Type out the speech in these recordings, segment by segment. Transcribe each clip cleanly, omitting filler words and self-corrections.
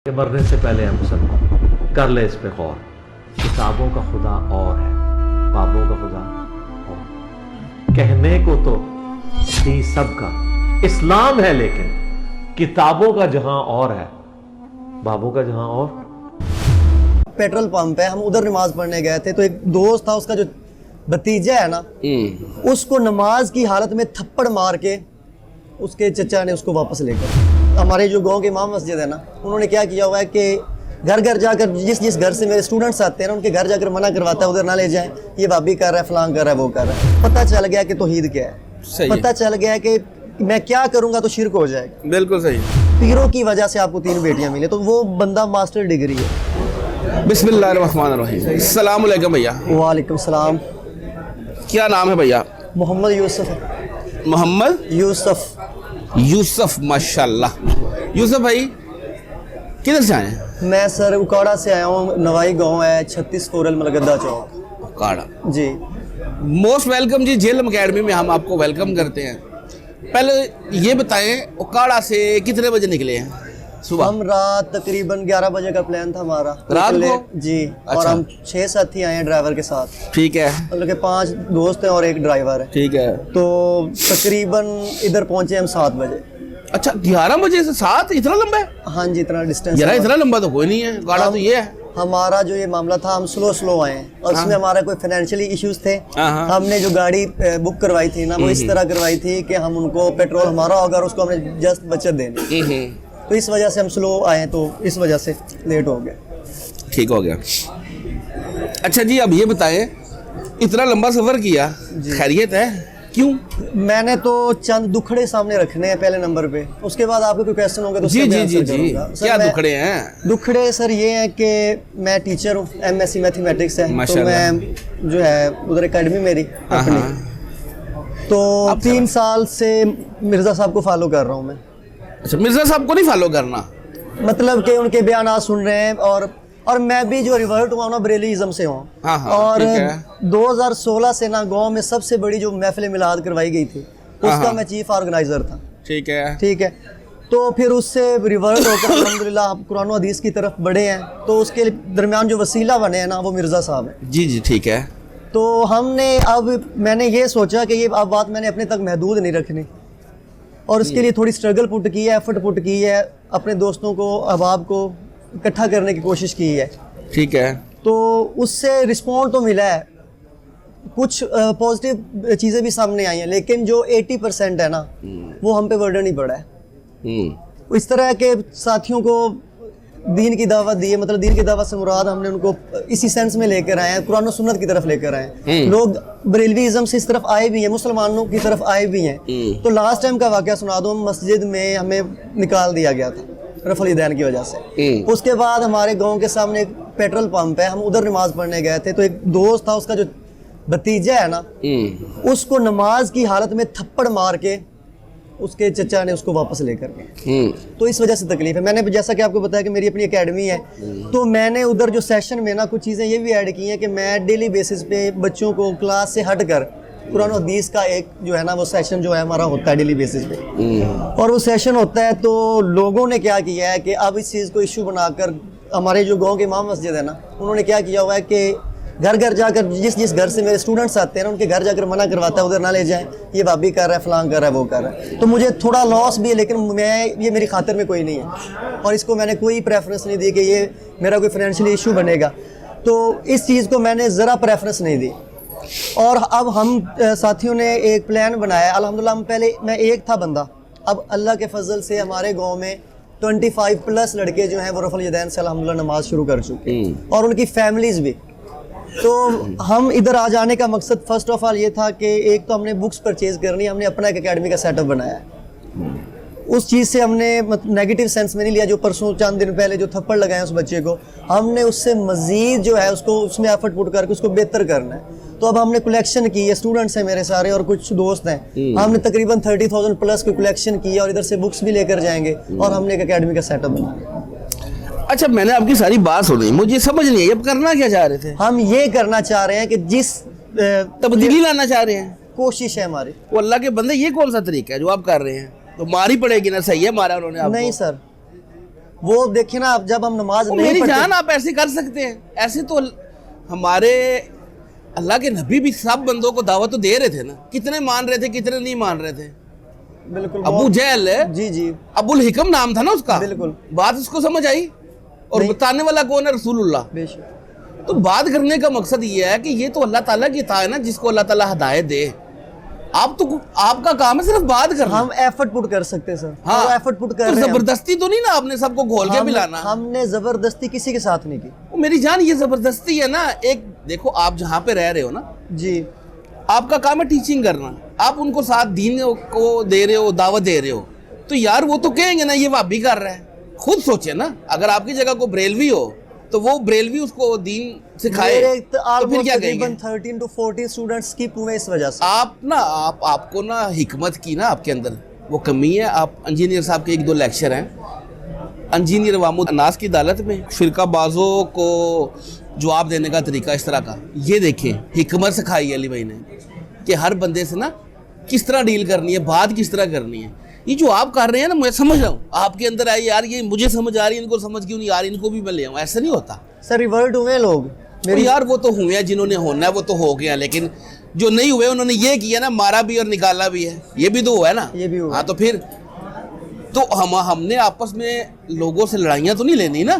کہ مرنے سے پہلے ہے مسلمان، کر لے اس پہ غور۔ کتابوں کا خدا اور ہے، بابوں کا خدا اور۔ کہنے کو تو دین سب کا اسلام ہے، لیکن کتابوں کا جہاں اور ہے، بابوں کا جہاں اور۔ پیٹرول پمپ ہے، ہم ادھر نماز پڑھنے گئے تھے تو ایک دوست تھا، اس کا جو بھتیجا ہے نا، اس کو نماز کی حالت میں تھپڑ مار کے اس کے چچا نے اس کو واپس لے کر، ہمارے جو گاؤں کے امام مسجد ہے نا، انہوں نے کیا کیا ہوا ہے کہ گھر گھر جا کر جس گھر سے میرے اسٹوڈنٹس آتے ہیں نا، ان کے گھر جا کر منع کرواتا ہے ادھر نہ لے جائیں، یہ بابی کر رہا ہے، فلان کر رہا ہے، وہ کر رہا ہے۔ پتہ چل گیا کہ توحید کیا ہے، پتہ چل گیا کہ میں کیا کروں گا تو شرک ہو جائے گا۔ بالکل صحیح۔ پیروں کی وجہ سے آپ کو 3 بیٹیاں ملیں، تو وہ بندہ ماسٹر ڈگری ہے۔ بسم اللہ الرحمن الرحیم۔ السلام علیکم بھیا۔ وعلیکم السلام۔ کیا نام ہے بھیا؟ محمد یوسف۔ محمد یوسف۔ یوسف، ماشاءاللہ۔ یوسف بھائی کدھر سے آئے ہیں؟ میں سر اکاڑا سے آیا ہوں، نوائی گاؤں ہے، 36 فورل ملگدہ چوک۔ اکاڑا۔ جی موسٹ ویلکم جی، جھیلم اکیڈمی میں ہم آپ کو ویلکم کرتے ہیں۔ پہلے یہ بتائیں اکاڑا سے کتنے بجے نکلے ہیں صبح؟ ہم رات تقریباً 11 بجے کا پلان تھا ہمارا رات کو؟ جی، اور اچھا۔ ہم 6 ساتھی آئے ہیں ڈرائیور کے ساتھ، ٹھیک ہے، مطلب کہ 5 دوست ہیں اور ایک ڈرائیور ہے، ٹھیک ہے۔ تو تقریباً ادھر پہنچے ہم 7 بجے۔ اچھا، 11 بجے سے 7 اتنا لمبا ہے؟ ہاں جی، اتنا ڈسٹینس یار اتنا لمبا تو کوئی نہیں ہے، اکاڑا تو یہ ہے۔ ہمارا جو یہ معاملہ تھا، ہم سلو آئے ہیں، اور اس میں ہمارا کوئی فائنینشلی ایشوز تھے۔ ہم نے جو گاڑی بک کروائی تھی نا، وہ اس طرح کروائی تھی کہ ہم ان کو پیٹرول ہمارا ہوگا اور اس کو ہم نے جسٹ بچت دینی، تو اس وجہ سے ہم سلو آئے ہیں، تو اس وجہ سے لیٹ ہو گیا۔ ٹھیک ہو گیا۔ اچھا جی، اب یہ بتائیں اتنا لمبا سفر کیا، خیریت ہے؟ کیوں؟ میں نے تو چند دکھڑے سامنے رکھنے ہیں پہلے نمبر پہ، اس کے بعد آپ کو کوئی کویسچن ہوگا تو اس جی کا میں جی آنسر جی کروں جی، گا۔ کیا دکھڑے ہیں؟ دکھڑے سر یہ ہیں کہ میں ٹیچر ہوں، MSc میتھمیٹکس ہے، تو میں جو ہے ادھر اکیڈمی میری اپنی، تو 3 سال سے مرزا صاحب کو فالو کر رہا ہوں میں۔ اچھا، مرزا صاحب کو نہیں فالو کرنا؟ مطلب کہ ان کے بیانات سن رہے ہیں، اور میں بھی جو ریورٹ ہوا ہوں نا، بریلیزم سے ہوں، اور 2016 سے نا گاؤں میں سب سے بڑی جو محفل میلاد کروائی گئی تھی، اس کا میں چیف آرگنائزر تھا۔ ٹھیک ہے، ٹھیک ہے، تو پھر اس سے ریورٹ ہو کر الحمدللہ ہم قرآن و حدیث کی طرف بڑھے ہیں، تو اس کے درمیان جو وسیلہ بنے ہیں نا، وہ مرزا صاحب ہیں۔ جی جی ٹھیک ہے۔ تو ہم نے میں نے یہ سوچا کہ یہ اب بات میں نے اپنے تک محدود نہیں رکھنی، اور اس کے لیے تھوڑی سٹرگل پٹ کی ہے، ایفرٹ پٹ کی ہے، اپنے دوستوں کو، احباب کو اکٹھا کرنے کی کوشش کی ہے۔ ٹھیک ہے، تو اس سے رسپونس تو ملا ہے، کچھ پازیٹیو چیزیں بھی سامنے آئی ہیں، لیکن جو 80% ہے نا، وہ ہم پہ برڈن ہی پڑا ہے۔ اس طرح کہ ساتھیوں کو دین کی دعوت دی ہے، مطلب دین کی دعوت سے مراد ہم نے ان کو اسی سینس میں لے کر آئے ہیں، قرآن و سنت کی طرف لے کر آئے ہیں۔ لوگ بریلویزم سے اس طرف آئے بھی ہیں، مسلمانوں کی طرف آئے بھی ہیں۔ تو لاسٹ ٹائم کا واقعہ سنا دو، مسجد میں ہمیں نکال دیا گیا تھا رفع الیدین کی وجہ سے۔ اس کے بعد ہمارے گاؤں کے سامنے ایک پیٹرول پمپ ہے، ہم ادھر نماز پڑھنے گئے تھے، تو ایک دوست تھا، اس کا جو بھتیجا ہے نا، اس کو نماز کی حالت میں تھپڑ مار کے اس کے چچا نے اس کو واپس لے کر گئے، تو اس وجہ سے تکلیف ہے۔ میں نے جیسا کہ آپ کو بتایا کہ میری اپنی اکیڈمی ہے، تو میں نے ادھر جو سیشن میں نا کچھ چیزیں یہ بھی ایڈ کی ہیں کہ میں ڈیلی بیسس پہ بچوں کو کلاس سے ہٹ کر قرآن و حدیث کا ایک جو ہے نا، وہ سیشن جو ہے ہمارا ہوتا ہے ڈیلی بیسس پہ، اور وہ سیشن ہوتا ہے، تو لوگوں نے کیا کیا ہے کہ اب اس چیز کو ایشو بنا کر، ہمارے جو گاؤں کے امام مسجد ہے نا، انہوں نے کیا کیا ہوا ہے کہ گھر گھر جا کر جس گھر سے میرے اسٹوڈنٹس آتے ہیں نا، ان کے گھر جا کر منع کرواتا ہے ادھر نہ لے جائیں، یہ بابی کر رہا ہے، فلان کر رہا ہے، وہ کر رہا ہے۔ تو مجھے تھوڑا لاس بھی ہے، لیکن یہ میری خاطر میں کوئی نہیں ہے، اور اس کو میں نے کوئی پریفرنس نہیں دی کہ یہ میرا کوئی فائنینشلی ایشو بنے گا، تو اس چیز کو میں نے ذرا پریفرنس نہیں دی۔ اور اب ہم ساتھیوں نے ایک پلان بنایا ہے، الحمدللہ ہم پہلے میں ایک تھا بندہ، اب اللہ کے فضل سے ہمارے گاؤں میں 25+ لڑکے جو ہیں وہ رفع الیدین سے الحمدللہ نماز شروع کر چکے ہیں، اور ان کی فیملیز بھی۔ تو ہم ادھر آ جانے کا مقصد فرسٹ آف آل یہ تھا کہ ایک تو ہم نے بکس پرچیز کرنی، ہم نے اپنا ایک اکیڈمی کا سیٹ اپ بنایا ہے۔ اس چیز سے ہم نے نیگیٹو سینس میں نہیں لیا، جو پرسوں چند دن پہلے جو تھپڑ لگائے اس بچے کو، ہم نے اس سے مزید جو ہے اس میں ایفرٹ پٹ کر کے اس کو بہتر کرنا ہے۔ تو اب ہم نے کلیکشن کی ہے، اسٹوڈنٹس ہیں میرے سارے اور کچھ دوست ہیں، ہم نے تقریباً 30,000+ کی کلیکشن کی ہے، اور ادھر سے بکس بھی لے کر جائیں گے، اور ہم نے ایک اکیڈمی کا سیٹ اپ بنایا۔ اچھا، میں نے آپ کی ساری بات سنی، مجھے سمجھ نہیں ہے اب کرنا کیا چاہ رہے تھے؟ ہم یہ کرنا چاہ رہے ہیں کہ جس تبدیلی لانا چاہ رہے ہیں، کوشش ہے ہماری۔ وہ اللہ کے بندے، یہ کون سا طریقہ ہے جو آپ کر رہے ہیں؟ تو ماری پڑے گی نا، صحیح ہے مارا انہوں نے آپ کو؟ نہیں سر، وہ دیکھیں نا آپ جب ہم نماز نہیں میری پڑھتے جان آپ ایسے کر سکتے ہیں؟ ایسے تو ہمارے اللہ کے نبی بھی سب بندوں کو دعوت تو دے رہے تھے نا, کتنے مان رہے تھے کتنے نہیں مان رہے تھے. بالکل ابو جہل جی جی ابو الحکم نام تھا نا اس کا, بالکل بات اس کو سمجھ آئی, اور بتانے والا کون ہے؟ رسول اللہ. بے شک. تو بات کرنے کا مقصد یہ ہے کہ یہ تو اللہ تعالیٰ کی عطا ہے نا, جس کو اللہ تعالیٰ ہدایت دے. آپ کا کام ہے صرف بات کرنا. ہم ایفرٹ پٹ کر سکتے ہیں سر, ہاں ایفرٹ پٹ کر تو رہے ہیں. زبردستی تو نہیں نا آپ نے سب کو گھول کے پلانا. ہم نے زبردستی کسی کے ساتھ نہیں کی. میری جان یہ زبردستی ہے نا. ایک دیکھو آپ جہاں پہ رہ رہے ہو نا, جی آپ کا کام ہے ٹیچنگ کرنا, آپ ان کو ساتھ دین کو دے رہے ہو, دعوت دے رہے ہو, تو یار وہ تو کہیں گے نا یہ وہابی کر رہا ہے. خود سوچے نا, اگر آپ کی جگہ کو بریلوی ہو تو وہ بریلوی اس کو دین سکھائے تو پھر کیا کہیں گے؟ 13 to 14 اسٹوڈنٹس کی پویں اس وجہ سے. آپ کو نا حکمت کی نا آپ کے اندر وہ کمی ہے. آپ انجینئر صاحب کے 1-2 لیکچر ہیں انجینئر عوام الناس کی عدالت میں, فرقہ بازوں کو جواب دینے کا طریقہ اس طرح کا, یہ دیکھیں حکمت سکھائی علی بھائی نے کہ ہر بندے سے نا کس طرح ڈیل کرنی ہے, بات کس طرح کرنی ہے. یہ جو آپ کر رہے ہیں نا, میں سمجھ رہا ہوں آپ کے اندر آئی یار یہ مجھے سمجھ آ رہی ہے, ان کو سمجھ کیوں نہیں آ رہی, ان کو بھی میں لے آؤں. ایسا نہیں ہوتا سر. ریورٹ ہوئے لوگ یار, وہ تو ہوئے ہیں جنہوں نے ہونا ہے وہ تو ہو گیا, لیکن جو نہیں ہوئے انہوں نے یہ کیا نا, مارا بھی اور نکالا بھی ہے, یہ بھی تو ہوا ہے نا. یہ بھی ہوا. ہاں تو پھر تو ہم نے آپس میں لوگوں سے لڑائیاں تو نہیں لینی نا.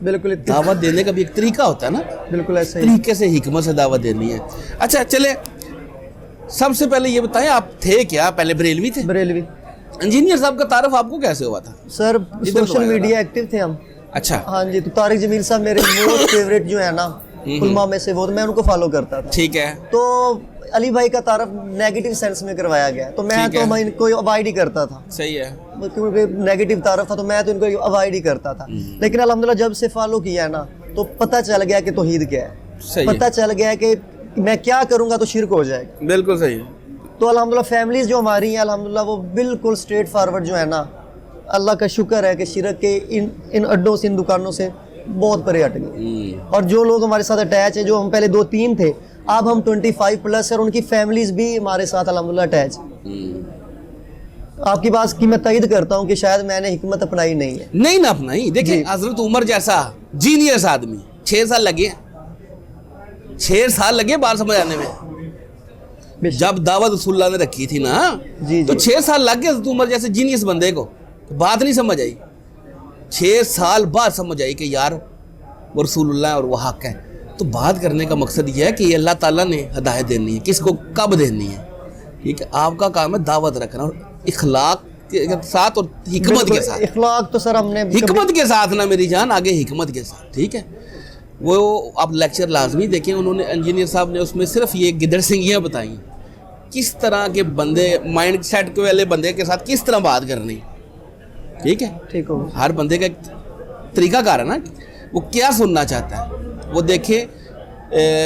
بالکل دعوت دینے کا بھی ایک طریقہ ہوتا ہے نا, بالکل ایسا ہی طریقے سے حکمت سے دعوت دینی ہے. اچھا چلے سب سے پہلے یہ بتائیں آپ تھے کیا, پہلے بریلوی تھے؟ بریلوی. انجینئر صاحب کا تعارف آپ کو کیسے ہوا تھا؟ سر سوشل میڈیا ایکٹیو تھے ہم. اچھا ہاں جی, تو طارق جمیل صاحب میرے موسٹ فیوریٹ جو ہے نا علماء میں سے, وہ میں ان کو فالو کرتا تھا. ٹھیک ہے. تو علی بھائی کا تعارف نیگیٹو سینس میں کروایا گیا, تو میں تو ان کو اوائڈ ہی کرتا تھا. صحیح ہے, کیونکہ نیگیٹو تعارف تھا تو میں تو ان کو اوائڈ ہی کرتا تھا. لیکن الحمدللہ جب سے فالو کیا ہے نا, تو پتہ چل گیا کہ توحید کیا ہے, پتہ چل گیا کہ میں کیا کروں گا تو شرک ہو جائے گا. بالکل صحیح ہے. تو الحمدللہ فیملیز جو ہماری ہیں الحمدللہ وہ بالکل اسٹریٹ فارورڈ جو ہے نا, اللہ کا شکر ہے کہ شرک کے ان اڈوں سے, ان دکانوں سے بہت پرے ہٹ گئے. اور جو لوگ ہمارے ساتھ اٹیچ ہیں, جو ہم پہلے 2-3 تھے, اب ہم 25+ اور ان کی فیملیز بھی ہمارے ساتھ الحمدللہ اٹیچ. آپ کی بات کی میں تائید کرتا ہوں کہ شاید میں نے حکمت اپنائی نہیں ہے. نہیں نہ اپنائی. دیکھیں حضرت عمر جیسا جینیس آدمی 6 سال لگے, 6 سال لگے بات سمجھ آنے میں. جب دعوت رسول اللہ نے رکھی تھی نا, تو 6 سال لگ گئے حضرت عمر جیسے جینیس بندے کو, بات نہیں سمجھ آئی. 6 سال بعد سمجھ آئی کہ یار وہ رسول اللہ ہے اور وہ حق ہے. تو بات کرنے کا مقصد یہ ہے کہ یہ اللہ تعالیٰ نے ہدایت دینی ہے, کس کو کب دینی ہے. ٹھیک ہے, آپ کا کام ہے دعوت رکھنا, اور اخلاق کے ساتھ اور حکمت کے ساتھ. اخلاق تو سر ہم نے حکمت کے ساتھ نا میری جان, آگے حکمت کے ساتھ. ٹھیک ہے, وہ آپ لیکچر لازمی دیکھیں, انہوں نے انجینئر صاحب نے اس میں صرف یہ گدڑ سنگیاں بتائیں, کس طرح کے بندے مائنڈ سیٹ والے بندے کے ساتھ کس طرح بات کرنی. ٹھیک ہے, ٹھیک ہو, ہر بندے کا ایک طریقہ کار ہے نا, وہ کیا سننا چاہتا ہے. وہ دیکھیں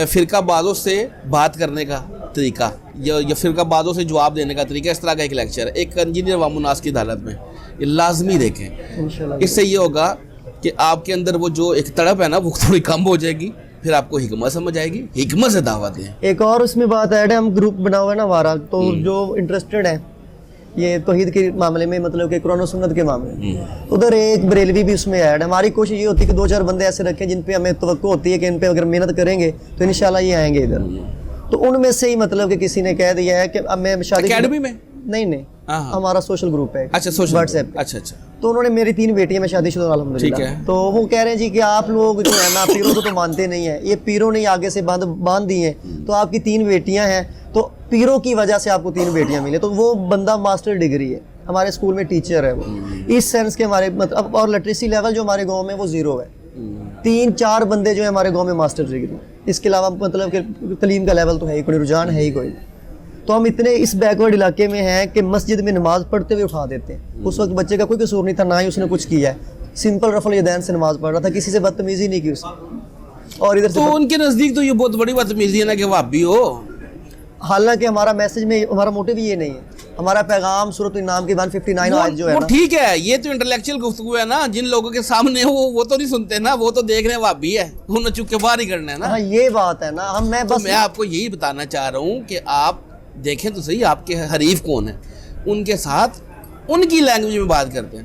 فرقہ بازوں سے بات کرنے کا طریقہ یا فرقہ بازوں سے جواب دینے کا طریقہ, اس طرح کا ایک لیکچر ہے ایک انجینئر عوام الناس کی عدالت میں, یہ لازمی دیکھیں. اس سے یہ ہوگا کہ آپ کے اندر وہ جو ایک تڑپ ہے نا وہ تھوڑی کم ہو جائے گی, پھر آپ کو حکمت سمجھ آئے گی, حکمت سے دعوت دیں. ایک اور اس میں بات ایڈ ہے, ہم گروپ بنا ہوا ہے نا ہمارا, تو جو انٹرسٹڈ ہیں یہ توحید کے معاملے میں, مطلب کہ قرآن و سنت کے معاملے میں, ادھر ایک بریلوی بھی اس میں ایڈ ہے. ہماری کوشش یہ ہوتی ہے کہ 2-4 بندے ایسے رکھیں جن پہ ہمیں توقع ہوتی ہے کہ ان پہ اگر محنت کریں گے تو انشاءاللہ یہ آئیں گے ادھر. تو ان میں سے ہی مطلب کہ کسی نے کہہ دیا ہے کہ اب میں شادی اکیڈمی میں نہیں ہمارا سوشل گروپ ہے. اچھا سوشل واٹس ایپ. اچھا اچھا. تو انہوں نے, میری 3 بیٹیاں, میں شادی شدہ الحمدللہ, تو وہ کہہ رہے ہیں جی کہ آپ لوگ جو ہے نا پیروں کو تو مانتے نہیں ہیں, یہ پیروں نے آگے سے باندھ دی ہیں, تو آپ کی 3 بیٹیاں ہیں, تو پیروں کی وجہ سے آپ کو 3 بیٹیاں ملیں. تو وہ بندہ ماسٹر ڈگری ہے, ہمارے اسکول میں ٹیچر ہے وہ, اس سینس کے ہمارے مطلب, اور لٹریسی لیول جو ہمارے گاؤں میں وہ 0 ہے. 3-4 بندے جو ہیں ہمارے گاؤں میں ماسٹر ڈگری, اس کے علاوہ مطلب کہ تعلیم کا لیول تو ہے ہی کوئی, رجحان ہے ہی کوئی. تو ہم اتنے اس بیکورڈ علاقے میں ہیں کہ مسجد میں نماز پڑھتے ہوئے اٹھا دیتے ہیں. اس وقت بچے کا کوئی قصور نہیں تھا, نہ ہی اس نے کچھ کیا ہے, سمپل رفع الیدین سے نماز پڑھ رہا تھا, کسی سے بدتمیزی نہیں کی اس نے. اور ادھر سے تو ان کے نزدیک تو یہ بہت بڑی بدتمیزی ہے نا کہ وہابی ہو. حالانکہ ہمارا میسج میں, ہمارا موٹو یہ نہیں ہے. ہمارا پیغام سورۃ الانعام کی 159 آیت جو ہے نا, ٹھیک ہے, یہ تو انٹلیکچوئل گفتگو ہے نا, جن لوگوں کے سامنے وہ تو نہیں سنتے نا, وہ تو دیکھ رہے ہیں وہابی ہے, انہیں چپ کے باہر ہی کرنا ہے نا. ہاں یہ بات ہے نا. میں آپ کو یہی بتانا چاہ رہا ہوں کہ آپ دیکھیں تو صحیح آپ کے حریف کون ہیں, ان کے ساتھ ان کی لینگویج میں بات کرتے ہیں.